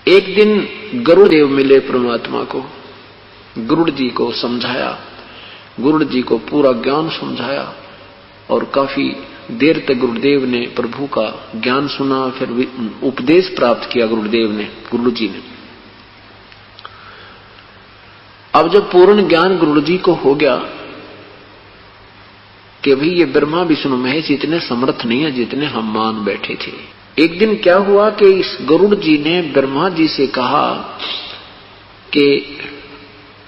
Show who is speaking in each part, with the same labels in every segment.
Speaker 1: एक दिन गरुड़देव मिले परमात्मा को, गरुड़ जी को समझाया, गरुड़ जी को पूरा ज्ञान समझाया और काफी देर तक गुरुदेव ने प्रभु का ज्ञान सुना, फिर उपदेश प्राप्त किया गुरुदेव ने, गुरु जी ने। अब जब पूर्ण ज्ञान गुरु जी को हो गया कि भाई ये ब्रह्मा विष्णु महेश इतने समर्थ नहीं है जितने हम मान बैठे थे। एक दिन क्या हुआ कि इस गरुड़ जी ने ब्रह्मा जी से कहा कि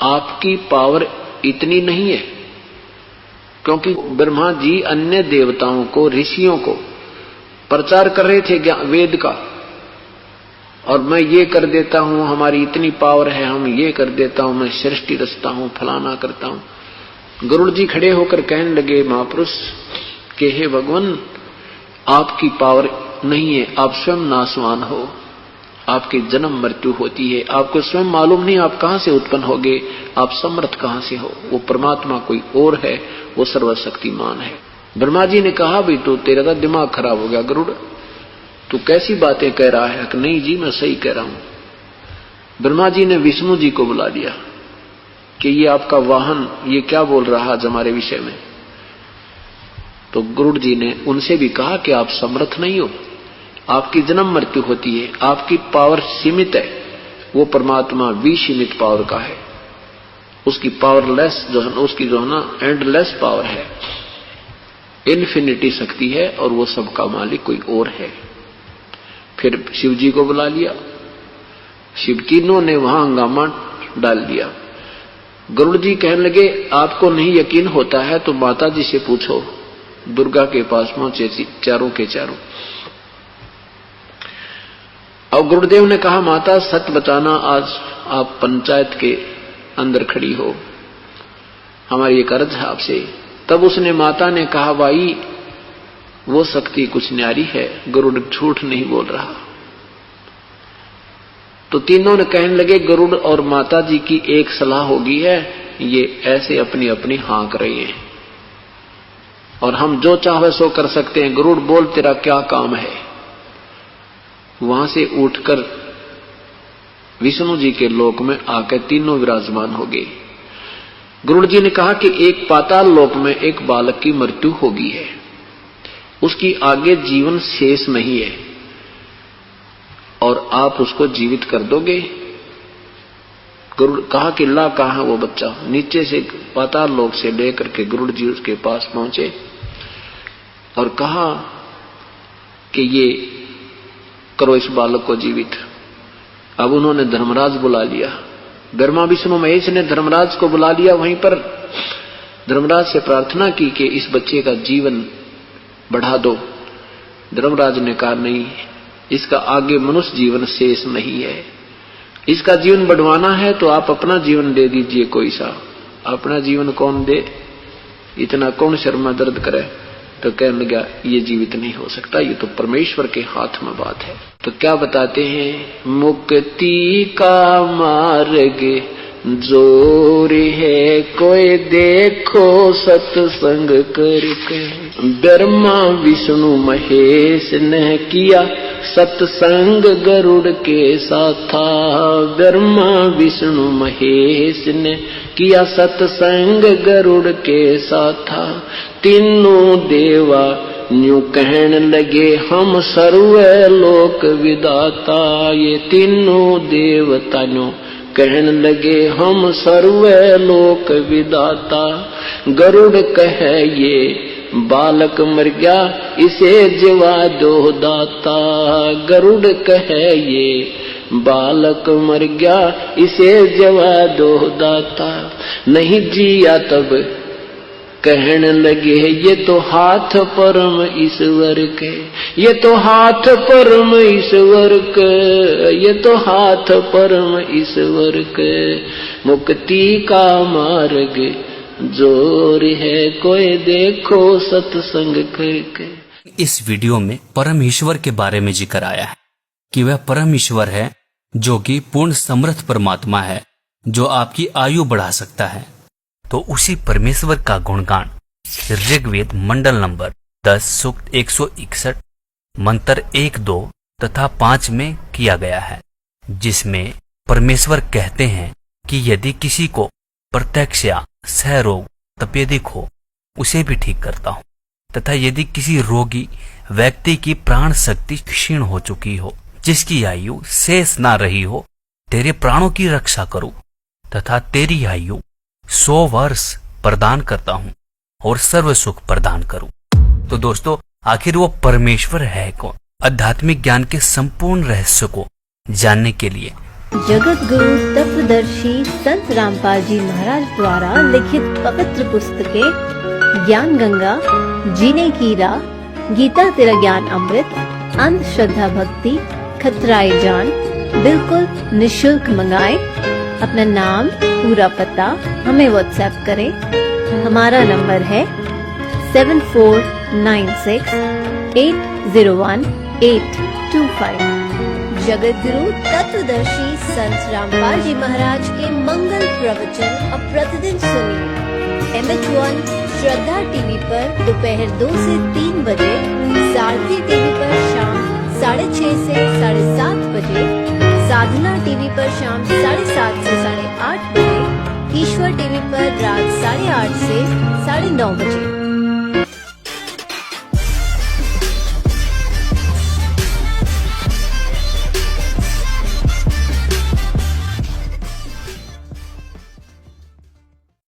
Speaker 1: आपकी पावर इतनी नहीं है, क्योंकि ब्रह्मा जी अन्य देवताओं को, ऋषियों को प्रचार कर रहे थे वेद का, और मैं ये कर देता हूं, हमारी इतनी पावर है, हम ये कर देता हूं, मैं सृष्टि रचता हूं, फलाना करता हूं। गरुड़ जी खड़े होकर कहने लगे महापुरुष कि हे भगवान, आपकी पावर नहीं है, आप स्वयं नाशवान हो, आपकी जन्म मृत्यु होती है, आपको स्वयं मालूम नहीं आप कहां से उत्पन्न होगे, आप समर्थ कहां से हो, वो परमात्मा कोई और है, वो सर्वशक्तिमान है। ब्रह्मा जी ने कहा भाई तो तेरा तो दिमाग खराब हो गया गरुड़, तू कैसी बातें कह रहा है? कि नहीं जी मैं सही कह रहा हूं। ब्रह्मा जी ने विष्णु जी को बुला लिया कि ये आपका वाहन ये क्या बोल रहा आज हमारे विषय में। तो गरुड़ जी ने उनसे भी कहा कि आप समर्थ नहीं हो, आपकी जन्म मृत्यु होती है, आपकी पावर सीमित है, वो परमात्मा विसीमित पावर का है, उसकी पावरलेस जो है, उसकी जो है ना एंडलेस पावर है, इन्फिनिटी शक्ति है, और वो सबका मालिक कोई और है। फिर शिव जी को बुला लिया, शिव तीनों ने वहां हंगामा डाल दिया। गरुड़ जी कहने लगे आपको नहीं यकीन होता है तो माता जी से पूछो। दुर्गा के पास पहुंचे चारों के चारों। अब गुरुदेव ने कहा माता सच बताना, आज आप पंचायत के अंदर खड़ी हो, हमारी एक अर्ज है आपसे। तब उसने माता ने कहा भाई वो शक्ति कुछ न्यारी है, गरुड़ झूठ नहीं बोल रहा। तो तीनों ने कहने लगे गरुड़ और माता जी की एक सलाह होगी है, ये ऐसे अपनी अपनी हाँक रही हैं और हम जो चाहे सो कर सकते हैं। गरुड़ बोल तेरा क्या काम है? वहां से उठकर विष्णु जी के लोक में आकर तीनों विराजमान हो गए। गरुड़ जी ने कहा कि एक पाताल लोक में एक बालक की मृत्यु होगी है, उसकी आगे जीवन शेष नहीं है और आप उसको जीवित कर दोगे। गरुड़ कहा कि ला कहां वो बच्चा? नीचे से पाताल लोक से लेकर के गरुड़ जी उसके पास पहुंचे और कहा कि ये करो इस बालक को जीवित। अब उन्होंने धर्मराज बुला लिया, ब्रह्मा विष्णु महेश ने धर्मराज को बुला लिया। वहीं पर धर्मराज से प्रार्थना की कि इस बच्चे का जीवन बढ़ा दो। धर्मराज ने कहा नहीं, इसका आगे मनुष्य जीवन शेष नहीं है, इसका जीवन बढ़वाना है तो आप अपना जीवन दे दीजिए। कोई सा अपना जीवन कौन दे, इतना कौन शर्मा दर्द करे? तो कहने लगा ये जीवित नहीं हो सकता, ये तो परमेश्वर के हाथ में बात है। तो क्या बताते हैं, मुक्ति का मार्ग जोर है कोई देखो सत्संग करके। ब्रह्मा विष्णु महेश ने किया सत्संग गरुड़ के साथा। ब्रह्मा विष्णु महेश ने किया सत्संग गरुड़ के साथा। तीनों देवा न्यू कहने लगे हम सर्व लोक विदाता। ये तीनों देवता न्यू कहने लगे हम सर्व लोक विदाता। गरुड़ कहे ये बालक मर गया इसे जीवा दो दाता। गरुड़ कहे ये बालक मर गया इसे जीवा दो दाता। नहीं जिया तब कहने लगे ये तो हाथ परम ईश्वर के, ये तो हाथ परम ईश्वर के, ये तो हाथ परम ईश्वर के। मुक्ति का मार्ग जोर है कोई देखो सत्संग करके।
Speaker 2: इस वीडियो में परम ईश्वर के बारे में जिक्र आया है कि वह परम ईश्वर है जो कि पूर्ण समर्थ परमात्मा है, जो आपकी आयु बढ़ा सकता है। तो उसी परमेश्वर का गुणगान ऋग्वेद मंडल नंबर 10 सूक्त 161 मंत्र 1, 2 तथा 5 में किया गया है। जिसमें परमेश्वर कहते हैं कि यदि किसी को प्रत्यक्ष या सहरोग तपेदिक हो उसे भी ठीक करता हूं, तथा यदि किसी रोगी व्यक्ति की प्राण शक्ति क्षीण हो चुकी हो, जिसकी आयु शेष ना रही हो, तेरे प्राणों की रक्षा करूं तथा तेरी आयु 100 वर्ष प्रदान करता हूं और सर्व सुख प्रदान करूं। तो दोस्तों, आखिर वो परमेश्वर है कौन? आध्यात्मिक ज्ञान के संपूर्ण रहस्य को जानने के लिए
Speaker 3: जगत गुरु तत्वदर्शी संत रामपाल जी महाराज द्वारा लिखित पवित्र पुस्तकें ज्ञान गंगा, जीने की राह, गीता तेरा ज्ञान अमृत, अंधश्रद्धा भक्ति, खतराए जान बिल्कुल निशुल्क मंगाएं। अपना नाम, पूरा पता हमें व्हाट्सएप करें। हमारा नंबर है 7496801825। जगत गुरु तत्वदर्शी संत रामपाल जी महाराज के मंगल प्रवचन अब प्रतिदिन सुनिए। MH1 श्रद्धा टीवी पर दोपहर 2 से 3 बजे, सारथी टीवी पर शाम 6:30 से 7:30 बजे, साधना टीवी पर शाम 7:30 से 8:30 बजे, ईश्वर टीवी पर रात 8:30 से 9:30 बजे।